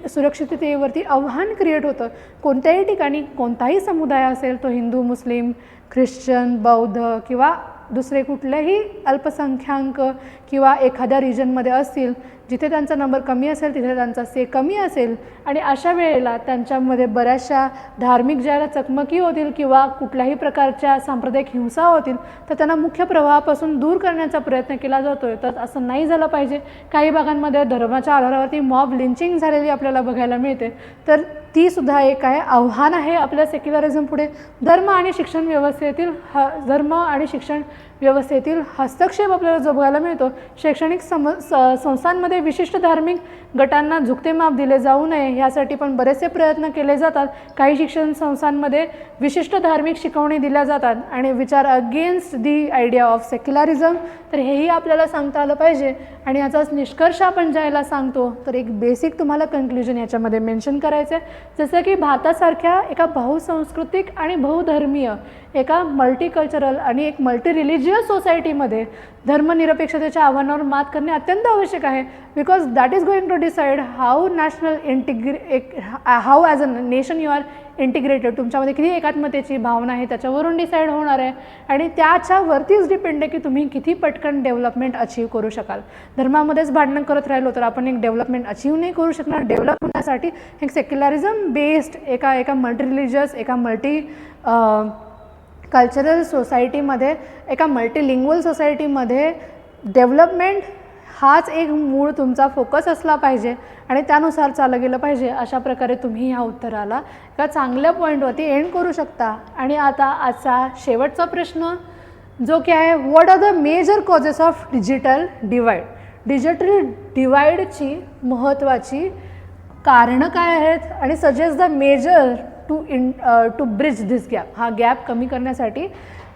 सुरक्षिततेवरती आव्हान क्रिएट होतं. कोणत्याही ठिकाणी कोणताही समुदाय असेल तो हिंदू, मुस्लिम, ख्रिश्चन, बौद्ध किंवा दुसरे कुठलेही अल्पसंख्याक किंवा एखाद्या रिजनमध्ये असतील जिथे त्यांचा नंबर कमी असेल तिथे त्यांचा से कमी असेल. आणि अशा वेळेला त्यांच्यामध्ये बऱ्याचशा धार्मिक ज्याला चकमकी होतील किंवा कुठल्याही प्रकारच्या सांप्रदायिक हिंसा होतील तर त्यांना मुख्य प्रवाहापासून दूर करण्याचा प्रयत्न केला जातो आहे. तर असं नाही झालं पाहिजे. काही भागांमध्ये धर्माच्या आधारावरती मॉब लिंचिंग झालेली आपल्याला बघायला मिळते. तर ती सुद्धा एक आहे आव्हान आहे आपल्या सेक्युलरिझम पुढे. धर्म आणि शिक्षण व्यवस्थेतील हस्तक्षेप आपल्याला जो बघायला मिळतो. शैक्षणिक संस्थांमध्ये विशिष्ट धार्मिक गटांना झुकते माप दिले जाऊ नये ह्यासाठी पण बरेचसे प्रयत्न केले जातात. काही शिक्षण संस्थांमध्ये विशिष्ट धार्मिक शिकवणी दिल्या जातात आणि विचार against the idea of secularism. तर हेही आपल्याला सांगता आलं पाहिजे. आणि याचाच निष्कर्ष आपण ज्याला सांगतो तर एक बेसिक तुम्हाला कन्क्ल्युजन याच्यामध्ये मेन्शन करायचं आहे. जसं की भारतासारख्या एका बहुसांस्कृतिक आणि बहुधर्मीय एका मल्टीकल्चरल आणि एक मल्टी रिलिजियस रिलिजियस सोसायटीमध्ये धर्मनिरपेक्षतेच्या आव्हानावर मात करणे अत्यंत आवश्यक आहे, because that is going to decide how how as a nation you are integrated. तुमच्यामध्ये किती एकात्मतेची भावना आहे त्याच्यावरून डिसाईड होणार आहे आणि त्याच्यावरतीच डिपेंड आहे की तुम्ही किती पटकन डेव्हलपमेंट अचीव करू शकाल. धर्मामध्येच भांडणं करत राहिलो तर आपण एक डेव्हलपमेंट अचीव नाही करू शकणार. डेव्हलप होण्यासाठी एक सेक्युलरिझम बेस्ड एका मल्टी रिलिजियस, एका मल्टी कल्चरल सोसायटीमध्ये, एका मल्टीलिंग्वल सोसायटीमध्ये डेव्हलपमेंट हाच एक मूळ तुमचा फोकस असला पाहिजे आणि त्यानुसार चाललं गेलं पाहिजे. अशा प्रकारे तुम्ही ह्या उत्तराला एका चांगल्या पॉईंटवरती एंड करू शकता. आणि आता आजचा शेवटचा प्रश्न जो की आहे, what are the major causes of digital divide. Digital डिवाइडची महत्त्वाची कारणं काय आहेत आणि suggest the major to bridge this gap. हा गॅप कमी करण्यासाठी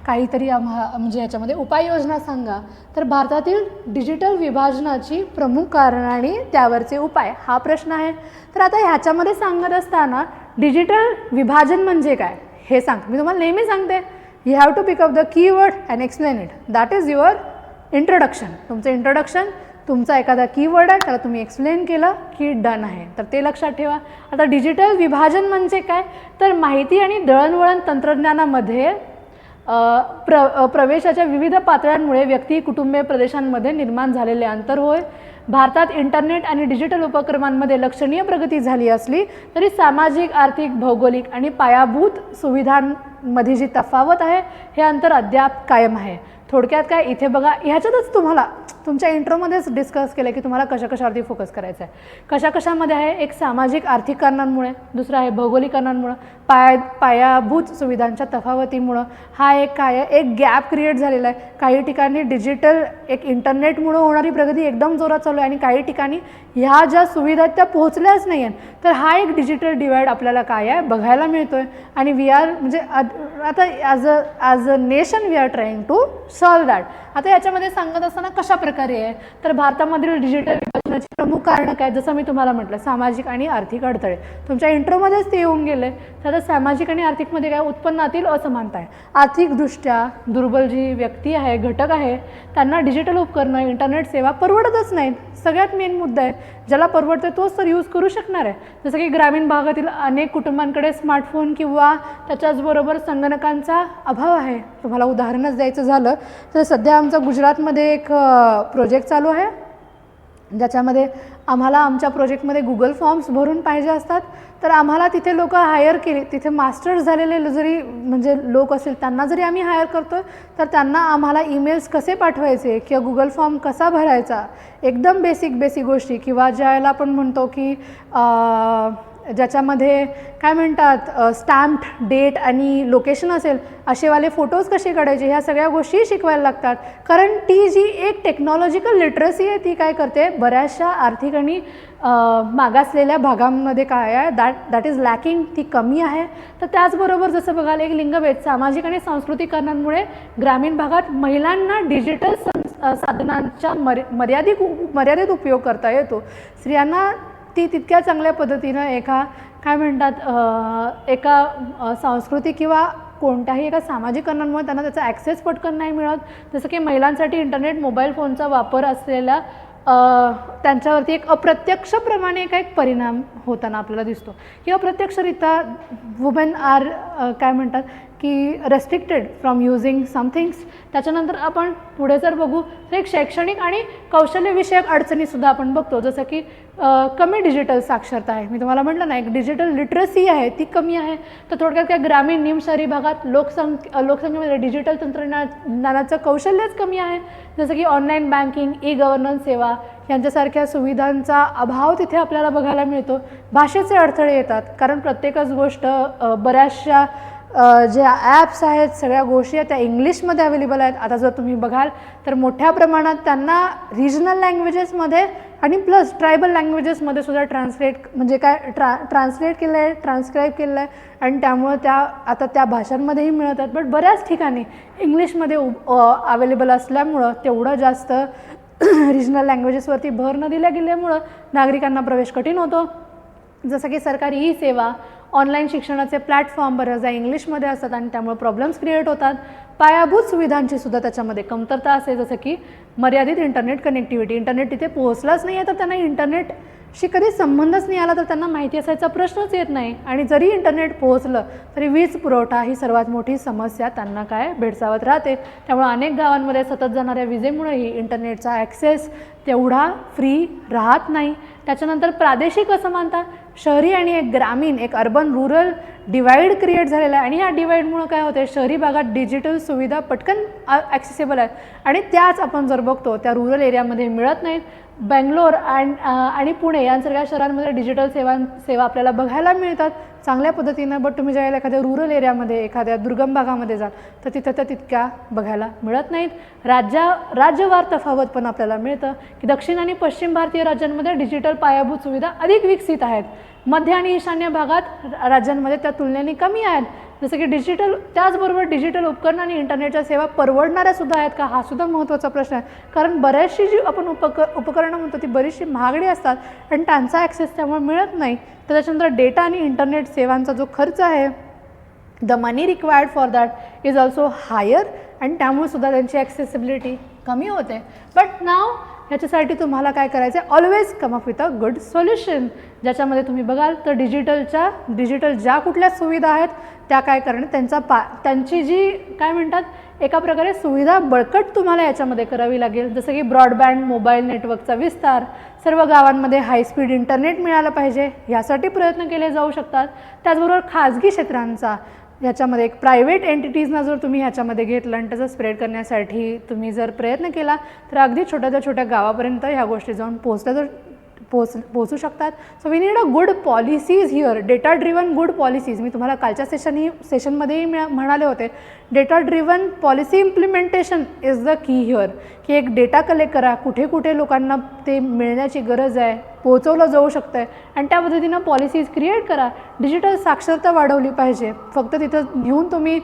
काहीतरी म्हणजे ह्याच्यामध्ये उपाययोजना सांगा. तर भारतातील डिजिटल विभाजनाची प्रमुख कारणं आणि त्यावरचे उपाय हा प्रश्न आहे. तर आता ह्याच्यामध्ये सांगत असताना डिजिटल विभाजन म्हणजे काय हे सांग. मी तुम्हाला नेहमी सांगते, you have to pick up the keyword and explain it. That is your introduction. तुमचं इंट्रोडक्शन, तुमचा एखादा कीवर्ड आहे त्याला तुम्ही एक्सप्लेन केलं की डन आहे. तर ते लक्षात ठेवा. आता डिजिटल विभाजन म्हणजे काय, तर माहिती आणि दळणवळण तंत्रज्ञानामध्ये प्रवेशाच्या विविध पातळ्यांमुळे व्यक्ती, कुटुंबे, प्रदेशांमध्ये निर्माण झालेले अंतर होय. भारतात इंटरनेट आणि डिजिटल उपक्रमांमध्ये लक्षणीय प्रगती झाली असली तरी सामाजिक, आर्थिक, भौगोलिक आणि पायाभूत सुविधांमध्ये जी तफावत आहे हे अंतर अद्याप कायम आहे. थोडक्यात काय, इथे बघा, ह्याच्यातच तुम्हाला तुमच्या इंट्रोमध्येच डिस्कस केलं की तुम्हाला कशावरती फोकस करायचं आहे. कशामध्ये आहे, एक सामाजिक आर्थिक कारणांमुळे, दुसरं आहे भौगोलिक कारणांमुळं, पायाभूत सुविधांच्या तफावतीमुळं. हा एक गॅप क्रिएट झालेला आहे. काही ठिकाणी डिजिटल एक इंटरनेटमुळं होणारी प्रगती एकदम जोरात चालू आहे आणि काही ठिकाणी ह्या ज्या सुविधा आहेत त्या पोहोचल्याच नाही आहेत. तर हा एक डिजिटल डिवाइड आपल्याला काय आहे बघायला मिळतो आहे आणि वी आर म्हणजे आता as a nation we are trying to solve that. आता याच्यामध्ये सांगत असताना कशा प्रकारे आहे, तर भारतामधील डिजिटल विभाजनाची प्रमुख कारणं काय, जसं मी तुम्हाला म्हटलं सामाजिक आणि आर्थिक अडथळे. तुमच्या इंट्रोमध्येच ते येऊन गेले. तर आता सामाजिक आणि आर्थिकमध्ये काय, उत्पन्नातील असमानता आहे. आर्थिकदृष्ट्या दुर्बल जी व्यक्ती आहे, घटक आहे, त्यांना डिजिटल उपकरणं, इंटरनेट सेवा परवडतच नाहीत. सगळ्यात मेन मुद्दा आहे, ज्याला परवडतं तोच तर यूज करू शकणार आहे. जसं की ग्रामीण भागातील अनेक कुटुंबांकडे स्मार्टफोन किंवा त्याच्याचबरोबर संगणकांचा अभाव आहे. तुम्हाला उदाहरणच द्यायचं झालं तर सध्या आमचा गुजरातमध्ये एक प्रोजेक्ट चालू आहे ज्याच्यामध्ये आम्हाला आमच्या प्रोजेक्टमध्ये गुगल फॉर्म्स भरून पाहिजे असतात. तर आम्हाला तिथे लोक हायर केली, तिथे मास्टर्स झालेले जरी म्हणजे लोक असेल त्यांना जरी आम्ही हायर करतो तर त्यांना आम्हाला ईमेल्स कसे पाठवायचे किंवा गुगल फॉर्म कसा भरायचा, एकदम बेसिक गोष्टी, किंवा ज्याला आपण म्हणतो की ज्याच्यामध्ये काय म्हणतात स्टॅम्प्ड डेट आणि लोकेशन असेल असेवाले फोटोज कसे काढायचे, ह्या सगळ्या गोष्टी शिकवायला लागतात. कारण ती जी एक टेक्नॉलॉजिकल लिटरसी आहे ती काय करते, बऱ्याचशा आर्थिक आणि मागासलेल्या भागांमध्ये काय आहे दॅट इज लॅकिंग, ती कमी आहे. तर त्याचबरोबर जसं बघाल एक लिंगभेद, सामाजिक आणि सांस्कृतिक कारणांमुळे ग्रामीण भागात महिलांना डिजिटल साधनांच्या मर्यादित उपयोग करता येतो. स्त्रियांना ती तितक्या चांगल्या पद्धतीनं काय म्हणतात एका सांस्कृतिक किंवा कोणत्याही एका सामाजिक कारणांमुळे त्यांना त्याचा ॲक्सेस पटकन नाही मिळत. जसं की महिलांसाठी इंटरनेट, मोबाईल फोनचा वापर असलेल्या त्यांच्यावरती एक अप्रत्यक्षप्रमाणे एक परिणाम होताना आपल्याला दिसतो की अप्रत्यक्षरित्या वुमेन आर काय म्हणतात की रेस्ट्रिक्टेड फ्रॉम युझिंग समथिंग्स. त्याच्यानंतर आपण पुढे जर बघू तर एक शैक्षणिक आणि कौशल्यविषयक अडचणीसुद्धा आपण बघतो, जसं की कमी डिजिटल साक्षरता आहे. मी तुम्हाला म्हटलं ना एक डिजिटल लिटरसी आहे ती कमी आहे. तर थोडक्यात काय ग्रामीण निम शहरी भागात लोकसंख्येमध्ये डिजिटल तंत्रज्ञानाचं कौशल्यच कमी आहे. जसं की ऑनलाईन बँकिंग, ई गव्हर्नन्स सेवा यांच्यासारख्या सुविधांचा अभाव तिथे आपल्याला बघायला मिळतो. भाषेचे अडथळे येतात कारण प्रत्येकच गोष्ट बऱ्याचशा ज्या ॲप्स आहेत सगळ्या गोष्टी आहेत त्या इंग्लिशमध्ये अवेलेबल आहेत. आता जर तुम्ही बघाल तर मोठ्या प्रमाणात त्यांना रिजनल लँग्वेजेसमध्ये आणि प्लस ट्रायबल लँग्वेजेसमध्ये सुद्धा ट्रान्सलेट केलं आहे, ट्रान्स्क्राईब केलं आहे आणि त्यामुळं आता त्या भाषांमध्येही मिळतात. बट बऱ्याच ठिकाणी इंग्लिशमध्ये अवेलेबल असल्यामुळं तेवढं जास्त रिजनल लँग्वेजेसवरती भर न दिल्या गेल्यामुळं नागरिकांना प्रवेश कठीण होतो. जसं की सरकारी ई सेवा, ऑनलाईन शिक्षणाचे प्लॅटफॉर्म बऱ्याचदा इंग्लिशमध्ये असतात आणि त्यामुळे प्रॉब्लेम्स क्रिएट होतात. पायाभूत सुविधांची सुद्धा त्याच्यामध्ये कमतरता असते, जसं की मर्यादित इंटरनेट कनेक्टिव्हिटी. इंटरनेट तिथे पोहोचलाच नाही आहे तर त्यांना इंटरनेटशी कधी संबंधच नाही आला तर त्यांना माहिती असायचा प्रश्नच येत नाही. आणि जरी इंटरनेट पोहोचलं तरी वीज पुरवठा ही सर्वात मोठी समस्या त्यांना काय भेडसावत राहते. त्यामुळे अनेक गावांमध्ये सतत जाणाऱ्या विजेमुळेही इंटरनेटचा ॲक्सेस तेवढा फ्री राहत नाही. त्याच्यानंतर प्रादेशिक असमानता, शहरी आणि एक ग्रामीण, एक अर्बन रुरल डिवाईड क्रिएट झालेला आहे. आणि ह्या डिवाईडमुळं काय होते, शहरी भागात डिजिटल सुविधा पटकन ॲक्सेसिबल आहेत आणि त्याच आपण जर बघतो त्या रुरल एरियामध्ये मिळत नाहीत. बेंगलोर आणि पुणे यांसारख्या शहरांमध्ये डिजिटल सेवा आपल्याला बघायला मिळतात चांगल्या पद्धतीनं, बट तुम्ही ज्यावेळेला एखाद्या रुरल एरियामध्ये एखाद्या दुर्गम भागामध्ये जाल तर तिथं त्या तितक्या बघायला मिळत नाहीत. राज्यवार तफावत पण आपल्याला मिळतं की दक्षिण आणि पश्चिम भारतीय राज्यांमध्ये डिजिटल पायाभूत सुविधा अधिक विकसित आहेत. मध्य आणि ईशान्य भागात राज्यांमध्ये त्या तुलनेने कमी आहेत. जसं की त्याचबरोबर डिजिटल उपकरण आणि इंटरनेटच्या सेवा परवडणाऱ्या सुद्धा आहेत का, हा सुद्धा महत्त्वाचा प्रश्न आहे. कारण बऱ्याचशी जी आपण उपकरणं म्हणतो ती बरीचशी महागडी असतात आणि त्यांचा ॲक्सेस त्यामुळे मिळत नाही. तर त्याच्यानंतर डेटा आणि इंटरनेट सेवांचा जो खर्च आहे, the money required for that is also higher आणि त्यामुळे सुद्धा त्यांची ॲक्सेसिबिलिटी कमी होते. बट नाव ह्याच्यासाठी तुम्हाला काय करायचं आहे, always come up with a good solution, ज्याच्यामध्ये तुम्ही बघाल तर डिजिटल ज्या कुठल्या सुविधा आहेत त्या काय करणं, त्यांची जी काय म्हणतात एका प्रकारे सुविधा बळकट तुम्हाला याच्यामध्ये करावी लागेल. जसं की ब्रॉडबँड मोबाईल नेटवर्कचा विस्तार, सर्व गावांमध्ये हायस्पीड इंटरनेट मिळालं पाहिजे, यासाठी प्रयत्न केले जाऊ शकतात. त्याचबरोबर खाजगी क्षेत्रांचा ह्याच्यामध्ये एक प्रायव्हेट एंटिटीजना जर तुम्ही ह्याच्यामध्ये घेतलं आणि त्याचा स्प्रेड करण्यासाठी तुम्ही जर प्रयत्न केला तर अगदी छोट्या गावापर्यंत ह्या गोष्टी जाऊन पोहोचू शकतात. So we need a good policies here, data driven good policies. मी तुम्हाला कालच्या सेशनमध्येही म्हणाले होते, data driven policy implementation is the key here, की एक डेटा कलेक्ट करा, कुठे कुठे लोकांना ते मिळण्याची गरज आहे, पोहोचवलं जाऊ शकतं आहे आणि त्या पद्धतीनं पॉलिसीज क्रिएट करा. डिजिटल साक्षरता वाढवली पाहिजे. फक्त तिथं घेऊन तुम्ही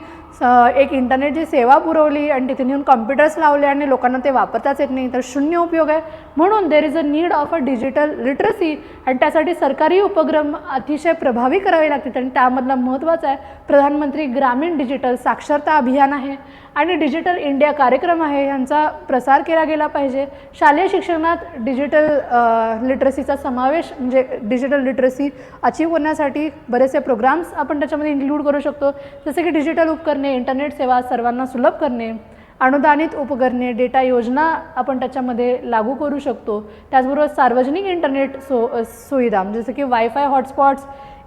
एक इंटरनेटची सेवा पुरवली आणि तिथे नेऊन कॉम्प्युटर्स लावले आणि लोकांना ते वापरताच येत नाही तर शून्य उपयोग आहे. म्हणून देर is a need of a digital literacy आणि त्यासाठी सरकारी उपक्रम अतिशय प्रभावी करावे लागतात आणि त्यामधला महत्त्वाचा आहे प्रधानमंत्री ग्रामीण डिजिटल साक्षरता अभियान आहे आणि डिजिटल इंडिया कार्यक्रम आहे, यांचा प्रसार केला गेला पाहिजे. शालेय शिक्षणात डिजिटल लिटरसीचा समावेश म्हणजे डिजिटल लिटरसी अचीव करण्यासाठी बरेचसे प्रोग्राम्स आपण त्याच्यामध्ये इन्क्लूड करू शकतो, जसे की डिजिटल उपकरणे, इंटरनेट सेवा सर्वांना सुलभ करणे, अनुदानित उपकरणे, डेटा योजना आपण त्याच्यामध्ये लागू करू शकतो. त्याचबरोबर सार्वजनिक इंटरनेट सुविधा जसं की वायफाय हॉटस्पॉट्स,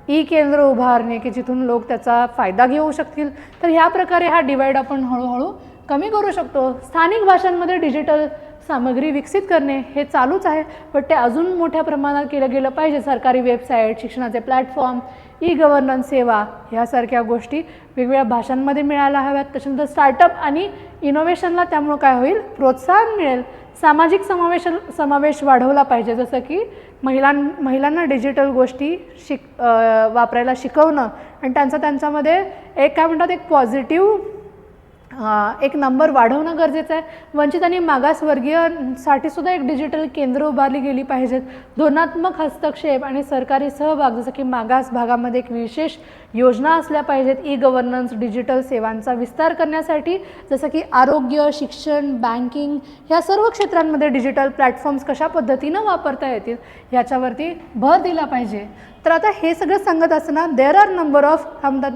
ई केंद्र उभारणे की जिथून लोक त्याचा फायदा घेऊ शकतील. तर ह्या प्रकारे हा डिवाईड आपण हळूहळू कमी करू शकतो. स्थानिक भाषांमध्ये डिजिटल सामग्री विकसित करणे हे चालूच आहे, पण ते अजून मोठ्या प्रमाणात केलं गेलं पाहिजे. सरकारी वेबसाईट, शिक्षणाचे प्लॅटफॉर्म, ई गव्हर्नन्स सेवा ह्यासारख्या गोष्टी वेगवेगळ्या भाषांमध्ये मिळायला हव्यात. त्याच्यानंतर स्टार्टअप आणि इनोव्हेशनला त्यामुळं काय होईल, प्रोत्साहन मिळेल. सामाजिक समावेश वाढवला पाहिजे, जसं की महिलांना डिजिटल गोष्टी वापरायला शिकवणं आणि त्यांच्यामध्ये एक काय म्हणतात एक पॉझिटिव्ह एक नंबर वाढवणं गरजेचं आहे. वंचित आणि मागासवर्गीयांसाठी सुद्धा एक डिजिटल केंद्र उभारली गेली पाहिजेत. धोरणात्मक हस्तक्षेप आणि सरकारी सहभाग, जसं की मागास भागामध्ये एक विशेष योजना असल्या पाहिजेत. ई गव्हर्नन्स डिजिटल सेवांचा विस्तार करण्यासाठी, जसं की आरोग्य, शिक्षण, बँकिंग ह्या सर्व क्षेत्रांमध्ये डिजिटल प्लॅटफॉर्म्स कशा पद्धतीनं वापरता येतील ह्याच्यावरती भर दिला पाहिजे. तर आता हे सगळं सांगत असताना there are number of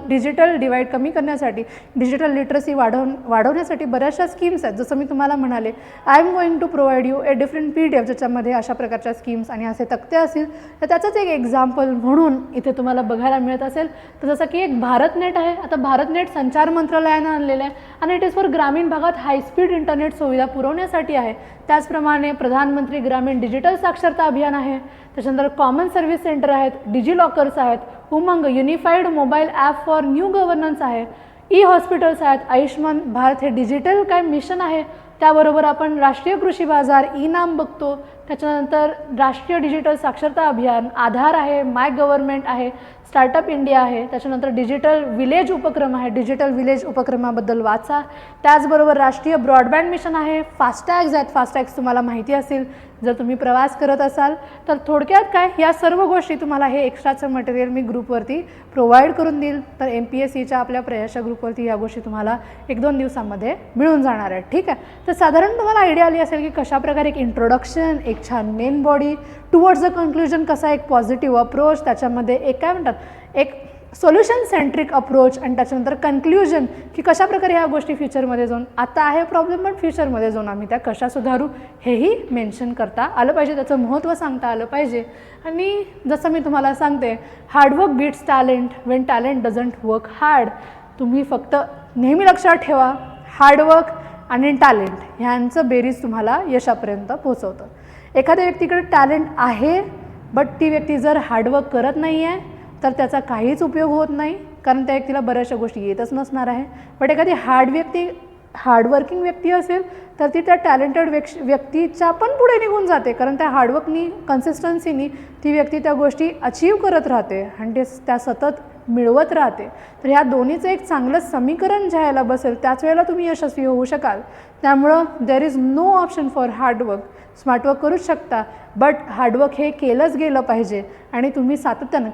digital divide कमी करण्यासाठी, डिजिटल लिटरसी वाढवण्यासाठी बऱ्याचशा स्कीम्स आहेत. जसं मी तुम्हाला म्हणाले, I am going to provide you a different PDF ज्याच्यामध्ये अशा प्रकारच्या स्कीम्स आणि असे तक्ते असतील. तर त्याचंच एक एक्झाम्पल म्हणून इथे तुम्हाला बघायला मिळत असेल. तर जसं की एक भारतनेट आहे. आता भारतनेट संचार मंत्रालयानं आणलेलं आहे आणि इट इज फॉर ग्रामीण भागात हायस्पीड इंटरनेट सुविधा पुरवण्यासाठी आहे. त्याचप्रमाणे प्रधानमंत्री ग्रामीण डिजिटल साक्षरता अभियान आहे. त्याच्यानंतर कॉमन सर्व्हिस सेंटर आहेत, डिजिलॉकर्स आहेत, Umang unified mobile app for new governance आहे, ई हॉस्पिटल्स आहेत, आयुष्मान भारत हे डिजिटल काय मिशन आहे. त्याबरोबर आपण राष्ट्रीय कृषी बाजार, ई नाम बघतो. त्याच्यानंतर राष्ट्रीय डिजिटल साक्षरता अभियान, आधार आहे, माय गव्हर्नमेंट आहे, स्टार्टअप इंडिया आहे. त्याच्यानंतर डिजिटल विलेज उपक्रम आहे. डिजिटल विलेज उपक्रमाबद्दल वाचा. त्याचबरोबर राष्ट्रीय ब्रॉडबँड मिशन आहे. फास्टॅग्स आहेत. फास्टॅग्स तुम्हाला माहिती असेल, जर तुम्ही प्रवास करत असाल तर थोडक्यात काय, या सर्व गोष्टी तुम्हाला हे एक्स्ट्राचं मटेरियल मी ग्रुपवरती प्रोव्हाइड करून देईल. तर MPSCच्या आपल्या प्रयाशा ग्रुपवरती या गोष्टी तुम्हाला 1-2 दिवसांमध्ये मिळून जाणार आहेत. ठीक आहे. तर साधारण तुम्हाला आयडिया आली असेल की कशाप्रकारे एक इंट्रोडक्शन, एक छान main body, towards the conclusion कसा एक पॉझिटिव्ह अप्रोच, त्याच्यामध्ये एक काय म्हणतात एक सोल्युशन सेंट्रिक अप्रोच, आणि त्याच्यानंतर कन्क्ल्युजन की कशाप्रकारे ह्या गोष्टी फ्युचरमध्ये जाऊन, आता आहे प्रॉब्लेम पण फ्युचरमध्ये जाऊन आम्ही त्या कशा सुधारू हेही मेन्शन करता आलं पाहिजे, त्याचं महत्त्व सांगता आलं पाहिजे. आणि जसं मी तुम्हाला सांगते, hard work beats talent when talent doesn't work hard. तुम्ही फक्त नेहमी लक्षात ठेवा, हार्डवर्क आणि टॅलेंट ह्यांचं बेरीज तुम्हाला यशापर्यंत पोहोचवतं. एखाद्या व्यक्तीकडे टॅलेंट आहे बट ती व्यक्ती जर हार्डवर्क करत नाही आहे तर त्याचा काहीच उपयोग होत नाही, कारण त्या व्यक्तीला बऱ्याचशा गोष्टी येतच नसणार आहे. बट एखादी हार्डवर्किंग व्यक्ती असेल तर ती त्या टॅलेंटेड व्यक्तीच्या पण पुढे निघून जाते, कारण त्या हार्डवर्कनी, कन्सिस्टन्सीनी ती व्यक्ती त्या गोष्टी अचीव करत राहते आणि त्या सतत मिळवत राहते. तर ह्या दोन्हीचं एक चांगलं समीकरण ज्याला बसेल त्याच वेळेला तुम्ही यशस्वी होऊ शकाल. त्यामुळं there is no option for hard work. Smart work करूच शकता, बट हार्डवर्क हे केलंच गेलं पाहिजे आणि तुम्ही सातत्यानं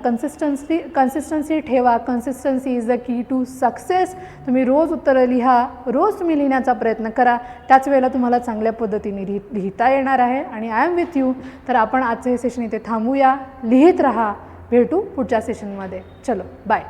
कन्सिस्टन्सी ठेवा. Consistency is the key to success. तुम्ही रोज उत्तरं लिहा, रोज तुम्ही लिहिण्याचा प्रयत्न करा, त्याच वेळेला तुम्हाला चांगल्या पद्धतीने लिहिता येणार आहे. आणि आय एम विथ यू. तर आपण आजचं हे सेशन इथे थांबूया. लिहित राहा. भेटू पुढच्या सेशनमध्ये. चलो बाय.